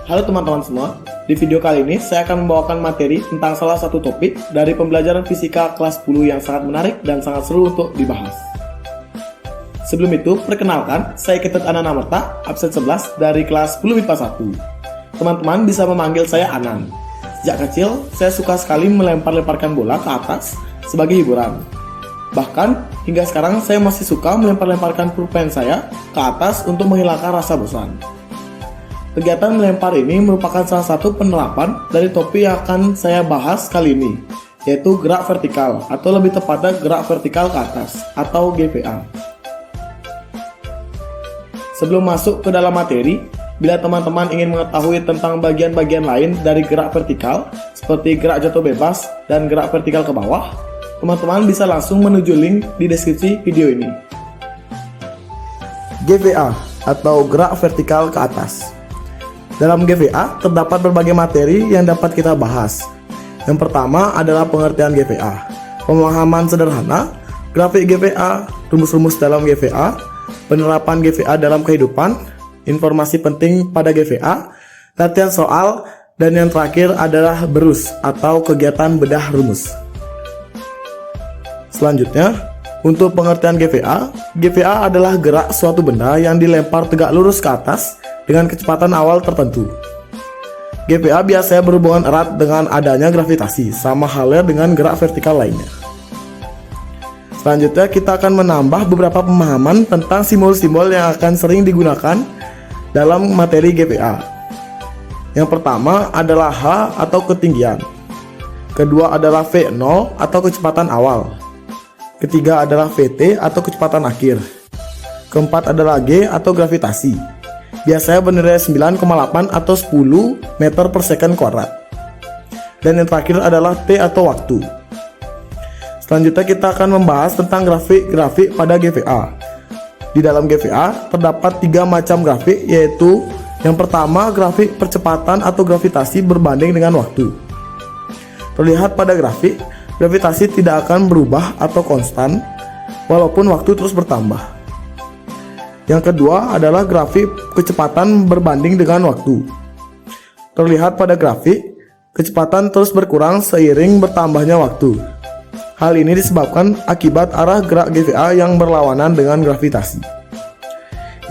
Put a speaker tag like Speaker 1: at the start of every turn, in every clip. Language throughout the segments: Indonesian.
Speaker 1: Halo teman-teman semua, di video kali ini saya akan membawakan materi tentang salah satu topik dari pembelajaran fisika kelas 10 yang sangat menarik dan sangat seru untuk dibahas. Sebelum itu, perkenalkan, saya Ketut Anana Merta, absen 11 dari kelas 10 MIPA 1. Teman-teman bisa memanggil saya Anan. Sejak kecil, saya suka sekali melempar-lemparkan bola ke atas sebagai hiburan. Bahkan, hingga sekarang saya masih suka melempar-lemparkan pulpen saya ke atas untuk menghilangkan rasa bosan. Kegiatan melempar ini merupakan salah satu penerapan dari topik yang akan saya bahas kali ini, yaitu gerak vertikal atau lebih tepatnya gerak vertikal ke atas atau GVA. Sebelum masuk ke dalam materi, bila teman-teman ingin mengetahui tentang bagian-bagian lain dari gerak vertikal seperti gerak jatuh bebas dan gerak vertikal ke bawah, teman-teman bisa langsung menuju link di deskripsi video ini. GVA atau gerak vertikal ke atas. Dalam GVA terdapat berbagai materi yang dapat kita bahas. Yang pertama adalah pengertian GVA, pemahaman sederhana, grafik GVA, rumus-rumus dalam GVA, penerapan GVA dalam kehidupan, informasi penting pada GVA, latihan soal, dan yang terakhir adalah berus atau kegiatan bedah rumus. Selanjutnya, untuk pengertian GVA, GVA adalah gerak suatu benda yang dilempar tegak lurus ke atas dengan kecepatan awal tertentu. GVA biasanya berhubungan erat dengan adanya gravitasi, sama halnya dengan gerak vertikal lainnya. Selanjutnya kita akan menambah beberapa pemahaman tentang simbol-simbol yang akan sering digunakan dalam materi GVA. Yang pertama adalah H atau ketinggian. Kedua adalah V0 atau kecepatan awal. Ketiga adalah VT atau kecepatan akhir. Keempat adalah G atau gravitasi. Biasanya bernilai 9,8 atau 10 meter per second kuadrat. Dan yang terakhir adalah T atau waktu. Selanjutnya kita akan membahas tentang grafik-grafik pada GVA. Di dalam GVA terdapat 3 macam grafik, yaitu yang pertama grafik percepatan atau gravitasi berbanding dengan waktu. Terlihat pada grafik, gravitasi tidak akan berubah atau konstan walaupun waktu terus bertambah. Yang kedua adalah grafik kecepatan berbanding dengan waktu. Terlihat pada grafik, kecepatan terus berkurang seiring bertambahnya waktu. Hal ini disebabkan akibat arah gerak GVA yang berlawanan dengan gravitasi.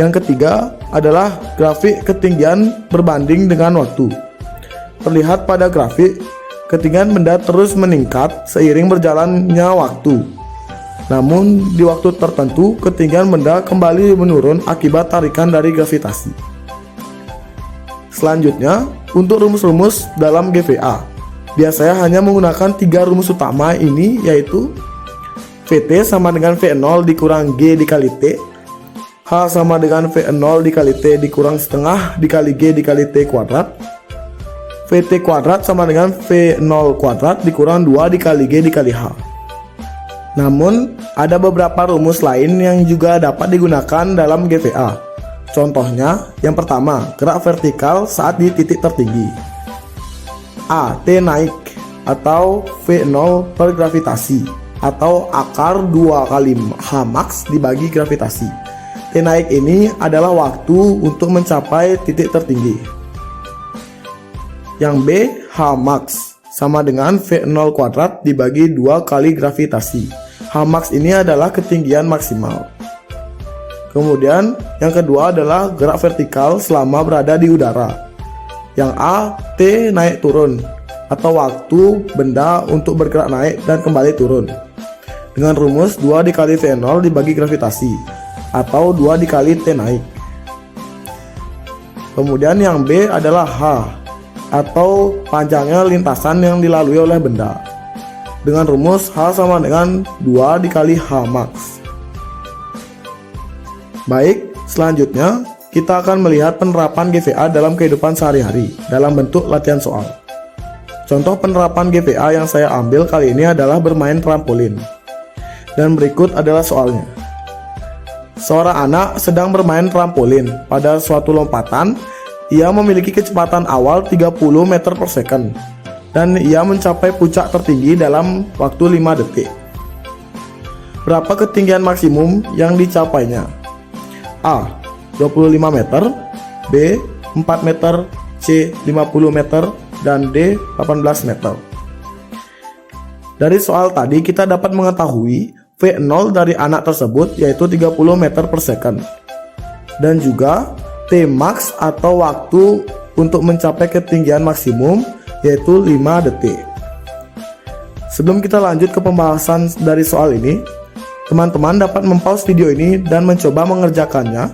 Speaker 1: Yang ketiga adalah grafik ketinggian berbanding dengan waktu. Terlihat pada grafik, ketinggian benda terus meningkat seiring berjalannya waktu. Namun, di waktu tertentu, ketinggian benda kembali menurun akibat tarikan dari gravitasi. Selanjutnya, untuk rumus-rumus dalam GVA, biasanya hanya menggunakan 3 rumus utama ini, yaitu VT sama dengan V0 dikurang G dikali T, H sama dengan V0 dikali T dikurang setengah dikali G dikali T kuadrat, VT kuadrat sama dengan V0 kuadrat dikurang 2 dikali G dikali H. Namun, ada beberapa rumus lain yang juga dapat digunakan dalam GVA. Contohnya, yang pertama, gerak vertikal saat di titik tertinggi. A. T naik atau V0 per gravitasi atau akar 2 kali H max dibagi gravitasi. T naik ini adalah waktu untuk mencapai titik tertinggi. Yang B. H max sama dengan V0 kuadrat dibagi 2 kali gravitasi. H max ini adalah ketinggian maksimal. Kemudian yang kedua adalah gerak vertikal selama berada di udara. Yang A. T naik turun atau waktu benda untuk bergerak naik dan kembali turun, dengan rumus 2 dikali V0 dibagi gravitasi atau 2 dikali T naik. Kemudian yang B adalah H atau panjangnya lintasan yang dilalui oleh benda, dengan rumus H sama dengan 2 dikali H max. Baik, selanjutnya kita akan melihat penerapan GVA dalam kehidupan sehari-hari dalam bentuk latihan soal. Contoh penerapan GVA yang saya ambil kali ini adalah bermain trampolin. Dan berikut adalah soalnya. Seorang anak sedang bermain trampolin. Pada suatu lompatan, ia memiliki kecepatan awal 30 meter per second. Dan ia mencapai puncak tertinggi dalam waktu 5 detik. Berapa ketinggian maksimum yang dicapainya? A. 25 meter, B. 4 meter, C. C 50 meter, dan D 18 meter. Dari soal tadi kita dapat mengetahui V0 dari anak tersebut yaitu 30 meter per second, dan juga T max atau waktu untuk mencapai ketinggian maksimum yaitu 5 detik. Sebelum kita lanjut ke pembahasan dari soal ini, teman-teman dapat mempause video ini dan mencoba mengerjakannya,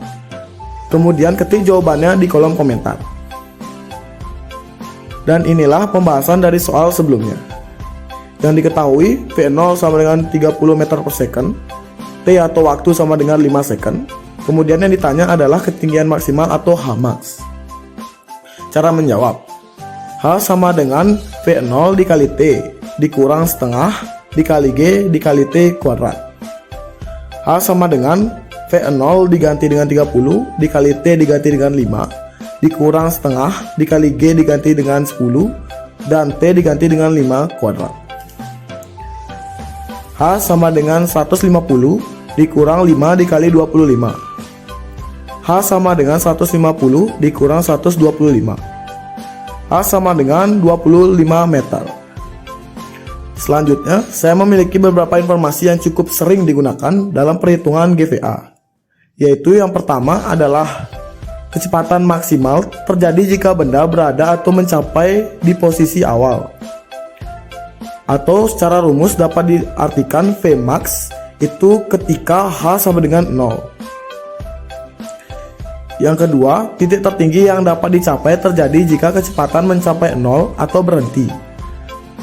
Speaker 1: kemudian ketik jawabannya di kolom komentar. Dan inilah pembahasan dari soal sebelumnya. Yang diketahui V0 sama dengan 30 meter per second, T atau waktu sama dengan 5 second. Kemudian yang ditanya adalah ketinggian maksimal atau Hmax. Cara menjawab, H sama dengan V0 dikali T dikurang setengah dikali G dikali T kuadrat. H sama dengan V0 diganti dengan 30 dikali T diganti dengan 5 dikurang setengah dikali G diganti dengan 10 dan T diganti dengan 5 kuadrat. H sama dengan 150 dikurang 5 dikali 25. H sama dengan 150 dikurang 125. H sama dengan 25 meter. Selanjutnya, saya memiliki beberapa informasi yang cukup sering digunakan dalam perhitungan GVA. Yaitu yang pertama adalah kecepatan maksimal terjadi jika benda berada atau mencapai di posisi awal. Atau secara rumus dapat diartikan Vmax itu ketika H sama dengan 0. Yang kedua, titik tertinggi yang dapat dicapai terjadi jika kecepatan mencapai 0 atau berhenti.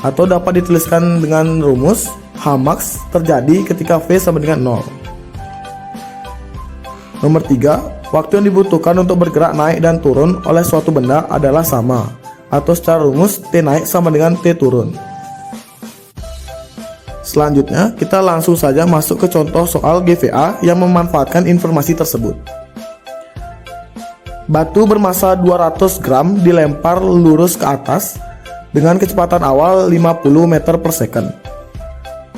Speaker 1: Atau dapat dituliskan dengan rumus Hmax terjadi ketika V sama dengan 0. Nomor 3, waktu yang dibutuhkan untuk bergerak naik dan turun oleh suatu benda adalah sama. Atau secara rumus T naik sama dengan T turun. Selanjutnya, kita langsung saja masuk ke contoh soal GVA yang memanfaatkan informasi tersebut. Batu bermasa 200 gram dilempar lurus ke atas dengan kecepatan awal 50 meter per second.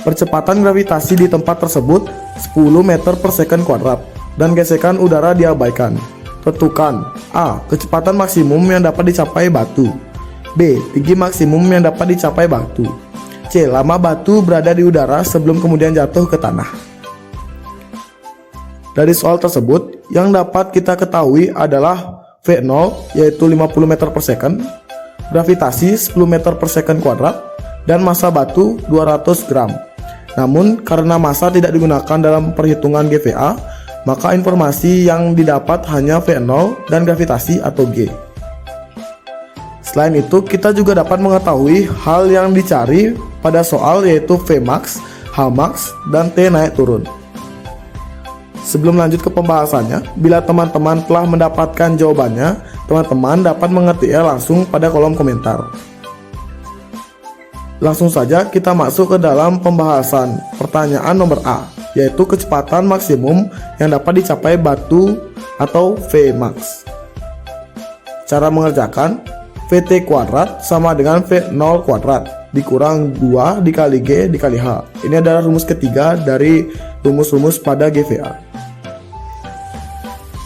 Speaker 1: Percepatan gravitasi di tempat tersebut 10 meter per second kuadrat dan gesekan udara diabaikan. Tentukan A. Kecepatan maksimum yang dapat dicapai batu. B. Tinggi maksimum yang dapat dicapai batu. C. Lama batu berada di udara sebelum kemudian jatuh ke tanah. Dari soal tersebut, yang dapat kita ketahui adalah V0 yaitu 50 meter per second, gravitasi 10 meter per second kuadrat, dan massa batu 200 gram. Namun, karena massa tidak digunakan dalam perhitungan GVA, maka informasi yang didapat hanya V0 dan gravitasi atau G. Selain itu, kita juga dapat mengetahui hal yang dicari pada soal yaitu Vmax, Hmax, dan T naik turun. Sebelum lanjut ke pembahasannya, bila teman-teman telah mendapatkan jawabannya, teman-teman dapat mengetiknya langsung pada kolom komentar. Langsung saja kita masuk ke dalam pembahasan pertanyaan nomor A, yaitu kecepatan maksimum yang dapat dicapai batu atau Vmax. Cara mengerjakan, Vt kuadrat sama dengan V0 kuadrat dikurang 2 dikali G dikali H. Ini adalah rumus ketiga dari rumus-rumus pada GVA.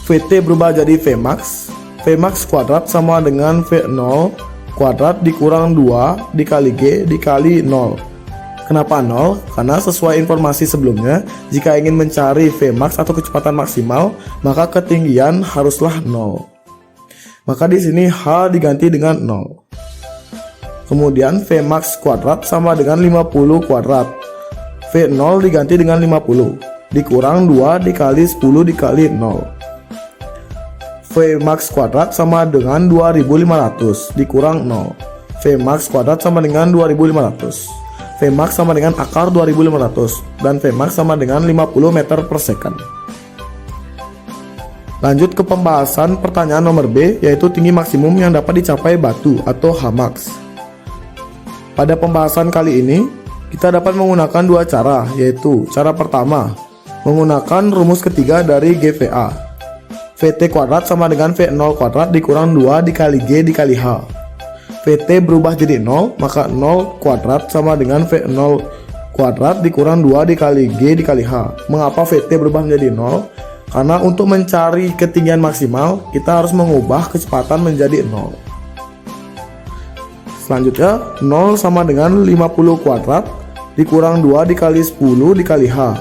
Speaker 1: Vt berubah jadi Vmax. Vmax kuadrat sama dengan V0 kuadrat dikurang 2 dikali G dikali 0. Kenapa 0? Karena sesuai informasi sebelumnya, jika ingin mencari Vmax atau kecepatan maksimal, maka ketinggian haruslah 0. Maka di sini H diganti dengan 0. Kemudian Vmax kuadrat sama dengan 50 kuadrat. V0 diganti dengan 50 dikurang 2 dikali 10 dikali 0. Vmax kuadrat sama dengan 2500 dikurang 0. Vmax kuadrat sama dengan 2500. Vmax sama dengan akar 2500 dan Vmax sama dengan 50 meter per second. Lanjut ke pembahasan pertanyaan nomor B, yaitu tinggi maksimum yang dapat dicapai batu atau Hmax. Pada pembahasan kali ini, kita dapat menggunakan dua cara, yaitu cara pertama, menggunakan rumus ketiga dari GVA. Vt kuadrat sama dengan V0 kuadrat dikurang 2 dikali G dikali H. Vt berubah jadi 0, maka 0 kuadrat sama dengan V0 kuadrat dikurang 2 dikali G dikali H. Mengapa Vt berubah menjadi 0? Karena untuk mencari ketinggian maksimal, kita harus mengubah kecepatan menjadi 0. Selanjutnya 0 sama dengan 50 kuadrat dikurang 2 dikali 10 dikali H.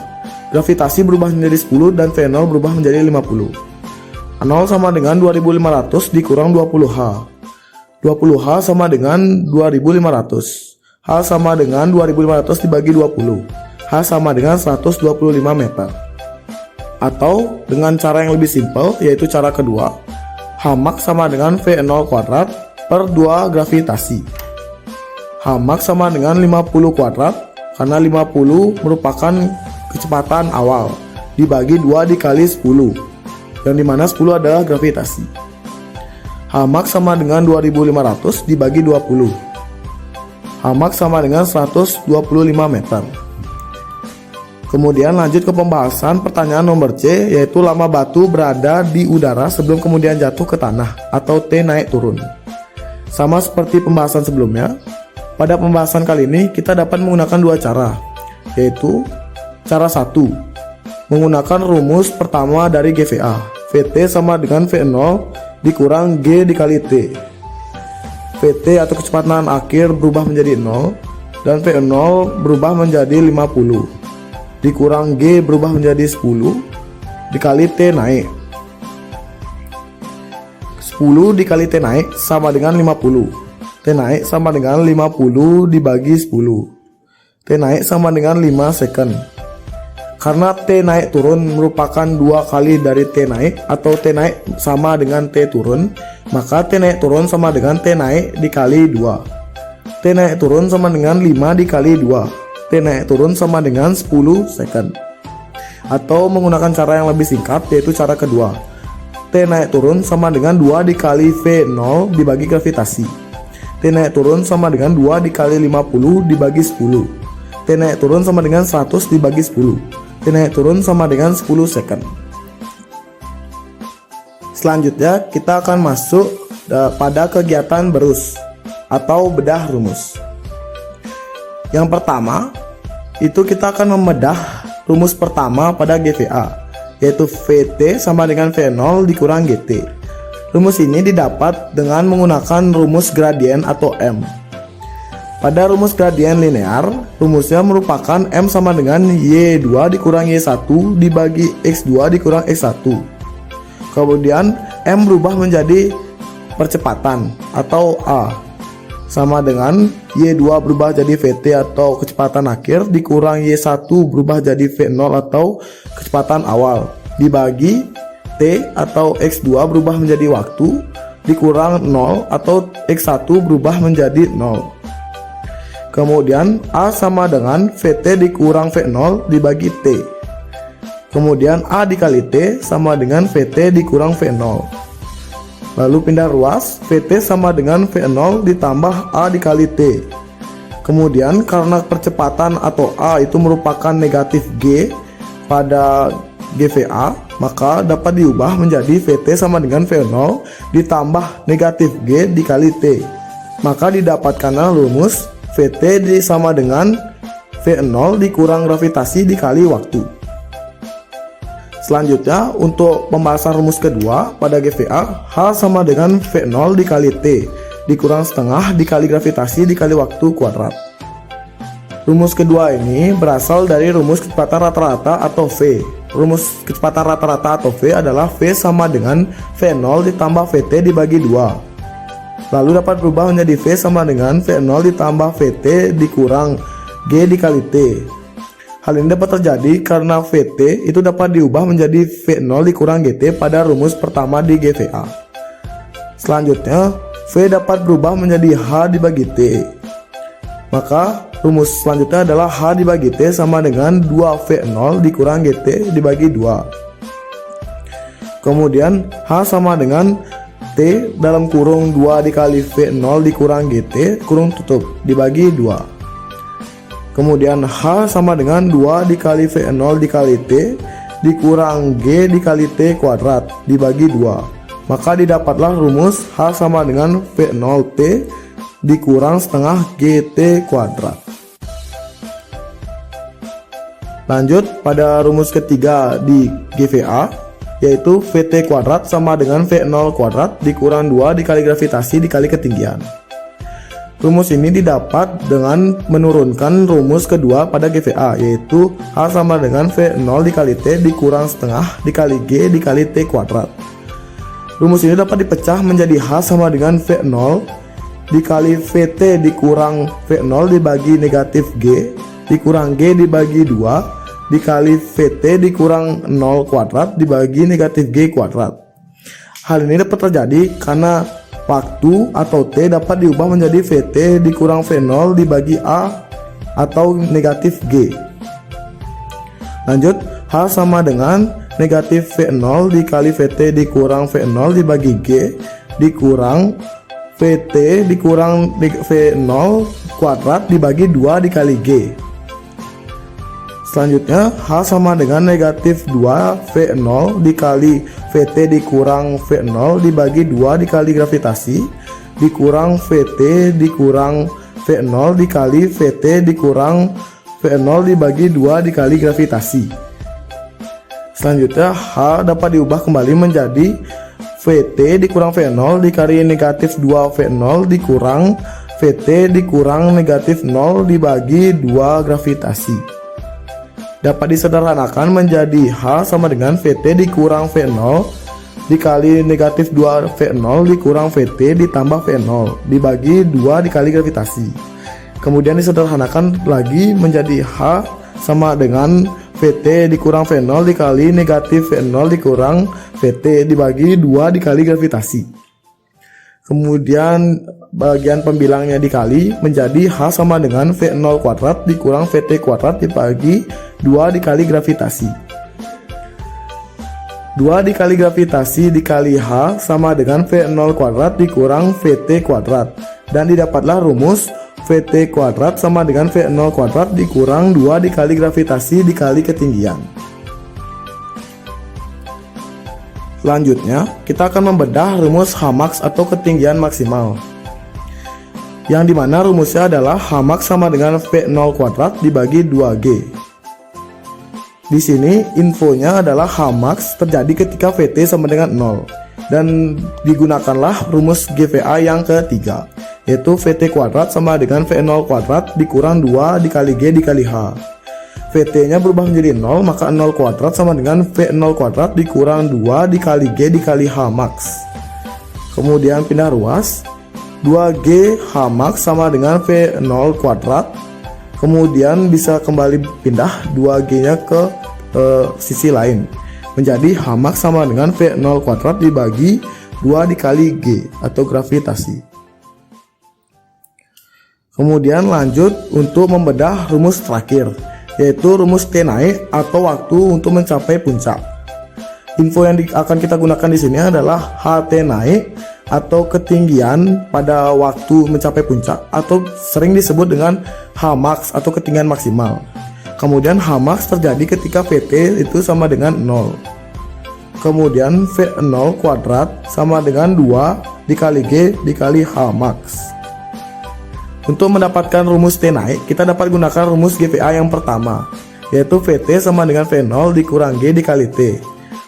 Speaker 1: Gravitasi berubah menjadi 10 dan V0 berubah menjadi 50. 0 sama dengan 2500 dikurang 20H. 20H sama dengan 2500. H sama dengan 2500 dibagi 20. H sama dengan 125 meter. Atau dengan cara yang lebih simpel, yaitu cara kedua, Hmax sama dengan V0 kuadrat per 2 gravitasi. Hmax sama dengan 50 kuadrat karena 50 merupakan kecepatan awal dibagi 2 dikali 10, yang dimana 10 adalah gravitasi. Hmax sama dengan 2500 dibagi 20. Hmax sama dengan 125 meter. Kemudian lanjut ke pembahasan pertanyaan nomor C, yaitu lama batu berada di udara sebelum kemudian jatuh ke tanah atau T naik turun. Sama seperti pembahasan sebelumnya, pada pembahasan kali ini kita dapat menggunakan dua cara, yaitu cara 1, menggunakan rumus pertama dari GVA. Vt sama dengan V0 dikurang G dikali T. Vt atau kecepatan akhir berubah menjadi 0 dan V0 berubah menjadi 50 dikurang G berubah menjadi 10 dikali T naik. 10 dikali T naik sama dengan 50. T naik sama dengan 50 dibagi 10. T naik sama dengan 5 second. Karena T naik turun merupakan 2 kali dari T naik atau T naik sama dengan T turun, maka T naik turun sama dengan T naik dikali 2. T naik turun sama dengan 5 dikali 2. T naik turun sama dengan 10 second. Atau menggunakan cara yang lebih singkat, yaitu cara kedua, T naik turun sama dengan 2 dikali V0 dibagi gravitasi. T naik turun sama dengan 2 dikali 50 dibagi 10. T naik turun sama dengan 100 dibagi 10. T naik turun sama dengan 10 second. Selanjutnya kita akan masuk pada kegiatan berus atau bedah rumus. Yang pertama, itu kita akan membedah rumus pertama pada GVA, yaitu Vt sama dengan V0 dikurang Gt. Rumus ini didapat dengan menggunakan rumus gradien atau M. Pada rumus gradien linear, rumusnya merupakan M sama dengan Y2 dikurang Y1 dibagi X2 dikurang X1. Kemudian M berubah menjadi percepatan atau A, sama dengan Y2 berubah jadi Vt atau kecepatan akhir dikurang Y1 berubah jadi V0 atau kecepatan awal dibagi T atau X2 berubah menjadi waktu dikurang 0 atau X1 berubah menjadi 0. Kemudian A sama dengan Vt dikurang V0 dibagi T. Kemudian A dikali T sama dengan Vt dikurang V0. Lalu pindah ruas, Vt sama dengan V0 ditambah A dikali T. Kemudian karena percepatan atau A itu merupakan negatif G pada GVA, maka dapat diubah menjadi Vt sama dengan V0 ditambah negatif G dikali T. Maka didapatkanlah rumus Vt sama dengan V0 dikurang gravitasi dikali waktu. Selanjutnya untuk pembahasan rumus kedua pada GVA, H sama dengan V0 dikali T dikurang setengah dikali gravitasi dikali waktu kuadrat. Rumus kedua ini berasal dari rumus kecepatan rata-rata atau V. Rumus kecepatan rata-rata atau V adalah V sama dengan V0 ditambah Vt dibagi 2. Lalu dapat berubah menjadi V sama dengan V0 ditambah Vt dikurang G dikali T. Hal ini dapat terjadi karena Vt itu dapat diubah menjadi V0 dikurang Gt pada rumus pertama di GVA. Selanjutnya, V dapat berubah menjadi H dibagi T. Maka rumus selanjutnya adalah H dibagi T sama dengan 2V0 dikurang Gt dibagi 2. Kemudian H sama dengan T dalam kurung 2 dikali V0 dikurang Gt kurung tutup dibagi 2. Kemudian H sama dengan 2 dikali V0 dikali T dikurang G dikali T kuadrat dibagi 2. Maka didapatlah rumus H sama dengan V0T dikurang setengah GT kuadrat. Lanjut pada rumus ketiga di GVA, yaitu Vt kuadrat sama dengan V0 kuadrat dikurang 2 dikali gravitasi dikali ketinggian. Rumus ini didapat dengan menurunkan rumus kedua pada GVA, yaitu H sama dengan V0 dikali T dikurang setengah dikali G dikali T kuadrat. Rumus ini dapat dipecah menjadi H sama dengan V0 dikali VT dikurang V0 dibagi negatif G dikurang G dibagi 2 dikali VT dikurang 0 kuadrat dibagi negatif G kuadrat. Hal ini dapat terjadi karena waktu atau T dapat diubah menjadi VT dikurang V0 dibagi A atau negatif G. Lanjut, H sama dengan negatif V0 dikali VT dikurang V0 dibagi G dikurang VT dikurang V0 kuadrat dibagi 2 dikali G. Selanjutnya, H sama dengan negatif 2 V0 dikali VT dikurang V0 dibagi 2 dikali gravitasi dikurang VT dikurang V0 dikali VT dikurang V0 dibagi 2 dikali gravitasi. Selanjutnya, H dapat diubah kembali menjadi VT dikurang V0 dikali negatif 2 V0 dikurang VT dikurang negatif 0 dibagi 2 gravitasi. Dapat disederhanakan menjadi H sama dengan VT dikurang V0 dikali negatif 2 V0 dikurang VT ditambah V0 dibagi 2 dikali gravitasi. Kemudian disederhanakan lagi menjadi H sama dengan VT dikurang V0 dikali negatif V0 dikurang VT dibagi 2 dikali gravitasi. Kemudian bagian pembilangnya dikali menjadi H sama dengan V0 kuadrat dikurang VT kuadrat dibagi 2 dikali gravitasi. 2 dikali gravitasi dikali H sama dengan V0 kuadrat dikurang VT kuadrat. Dan didapatlah rumus VT kuadrat sama dengan V0 kuadrat dikurang 2 dikali gravitasi dikali ketinggian. Selanjutnya, kita akan membedah rumus Hmax atau ketinggian maksimal, yang dimana rumusnya adalah Hmax sama dengan V0 kuadrat dibagi 2G. Di sini infonya adalah Hmax terjadi ketika VT sama dengan 0, dan digunakanlah rumus GVA yang ketiga, yaitu VT kuadrat sama dengan V0 kuadrat dikurang 2 dikali G dikali H. VT nya berubah menjadi 0, maka 0 kuadrat sama dengan V0 kuadrat dikurang 2 dikali G dikali Hmax. Kemudian pindah ruas, 2G Hmax sama dengan V0 kuadrat. Kemudian bisa kembali pindah 2G nya ke sisi lain, menjadi Hmax sama dengan V0 kuadrat dibagi 2 dikali G atau gravitasi. Kemudian lanjut untuk membedah rumus terakhir, yaitu rumus T naik atau waktu untuk mencapai puncak. Info yang akan kita gunakan di sini adalah HT naik atau ketinggian pada waktu mencapai puncak, atau sering disebut dengan Hmax atau ketinggian maksimal. Kemudian Hmax terjadi ketika VT itu sama dengan 0. Kemudian V0 kuadrat sama dengan 2 dikali G dikali Hmax. Untuk mendapatkan rumus T naik, kita dapat gunakan rumus GVA yang pertama, yaitu VT sama dengan V0 dikurang G dikali T.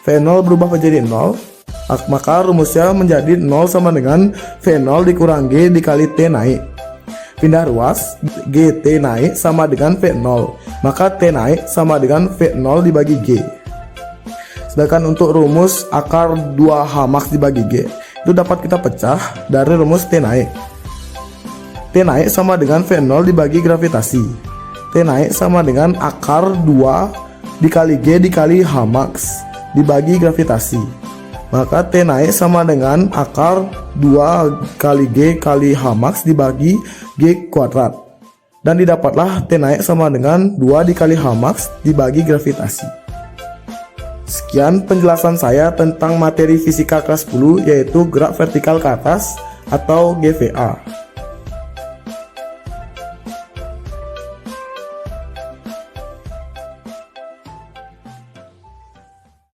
Speaker 1: V0 berubah menjadi 0, maka rumusnya menjadi 0 sama dengan V0 dikurang G dikali T naik. Pindah ruas, GT naik sama dengan V0, maka T naik sama dengan V0 dibagi G. Sedangkan untuk rumus akar 2 Hmax dibagi G, itu dapat kita pecah dari rumus T naik. T naik sama dengan V0 dibagi gravitasi. T naik sama dengan akar 2 dikali G dikali Hmax dibagi gravitasi. Maka T naik sama dengan akar 2 kali G kali Hmax dibagi G kuadrat. Dan didapatlah T naik sama dengan 2 dikali Hmax dibagi gravitasi. Sekian penjelasan saya tentang materi fisika kelas 10, yaitu gerak vertikal ke atas atau GVA.